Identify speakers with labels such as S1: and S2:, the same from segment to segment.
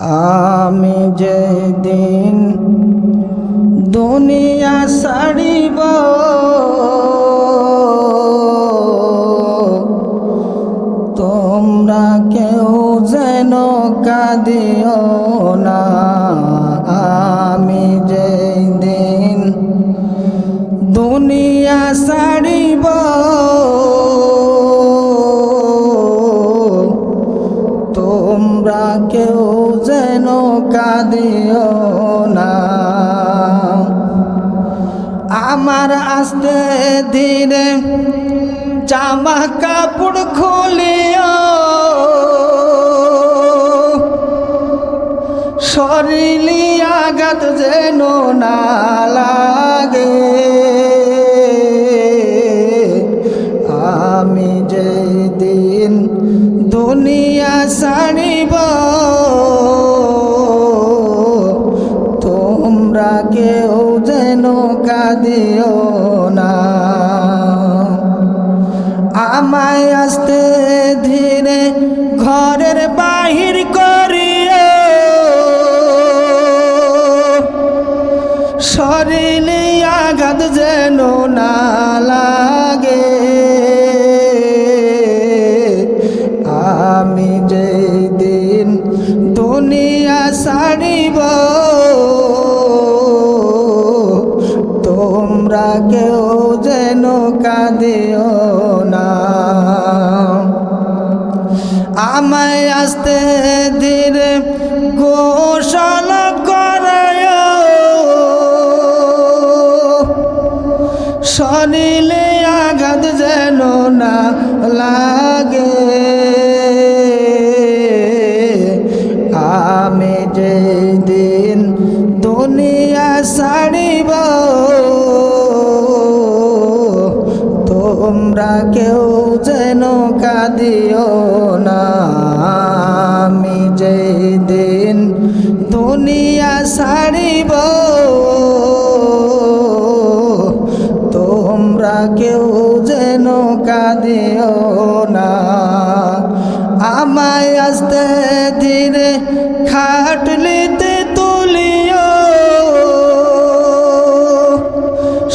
S1: আমি যেদিন দুনিয়া ছাড়িব তোমরা কেউ যেন কাঁদিও না। আমি যেদিন দুনিয়া ছাড়িব তোমরা কেউ যেন কাঁদিও না। আমার আস্তে ধীরে জামা কাপড় খুলিও শরীরে আঘাত যেন না লাগে। আমি যেদিন দুনিয়া ছাড়িব তোমরা কেউ যেন কাঁদিও না। আমায় আস্তে ধীরে ঘরের বাহির করিও শরীরে আঘাত যেন না লাগে। আমি যেদিন দুনিয়া ছাড়িব তোমরা কেউ যেন কাঁদিও না। আমায় আস্তে ধীরে গোসল করায় শরীরে আঘাত যেন না লাগে। আমি যেদিন দুনিয়া ছাড়িব তোমরা কেউ যেন কাঁদিও না। আমি যেদিন দুনিয়া ছাড়িব তোমরা কেউ যেন কাঁদিও না। আমায় আস্তে ধীরে খাটলিতে তুলিও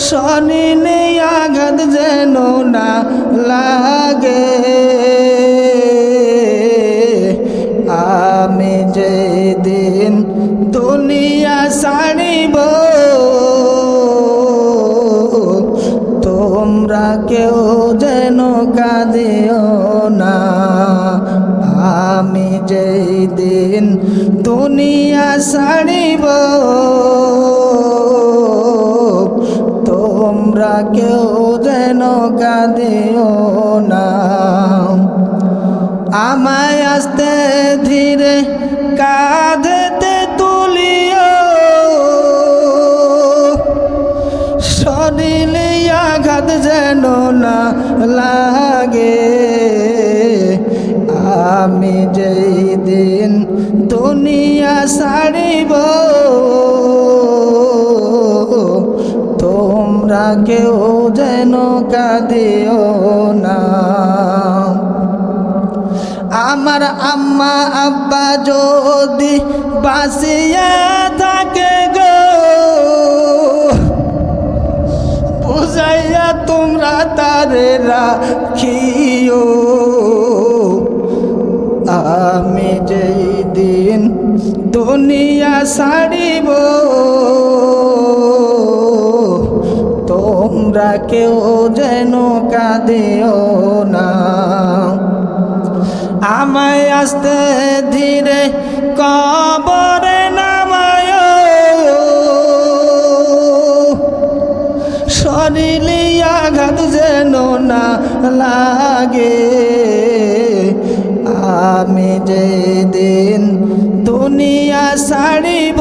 S1: শরীরে আঘাত যেন না লাগে। আমি যেদিন দুনিয়া ছাড়িব তোমরা কেউ যেন কাঁদিও না। আমি যেদিন দুনিয়া ছাড়িব তোমরা কেউ যেন কাঁদিও না। আমায় আস্তে ধীরে কাঁধেতে তুলিও শরীরে আঘাত যেন না লাগে। আমি যেদিন দুনিয়া ছাড়িব তোমরা কেউ যেন কাঁদিও না। আমার আম্মা আব্বা যদি বাঁচিয়া থাকে গো বুঝাইয়া তোমরা তারে রাখিও। আমি যেদিন দুনিয়া ছাড়িব তোমরা কেউ যেন কাঁদিও না। আমায় আস্তে ধীরে কবরে নামায় শরীরে আঘাত যেন না লাগে। আমি যেদিন দুনিয়া ছাড়িব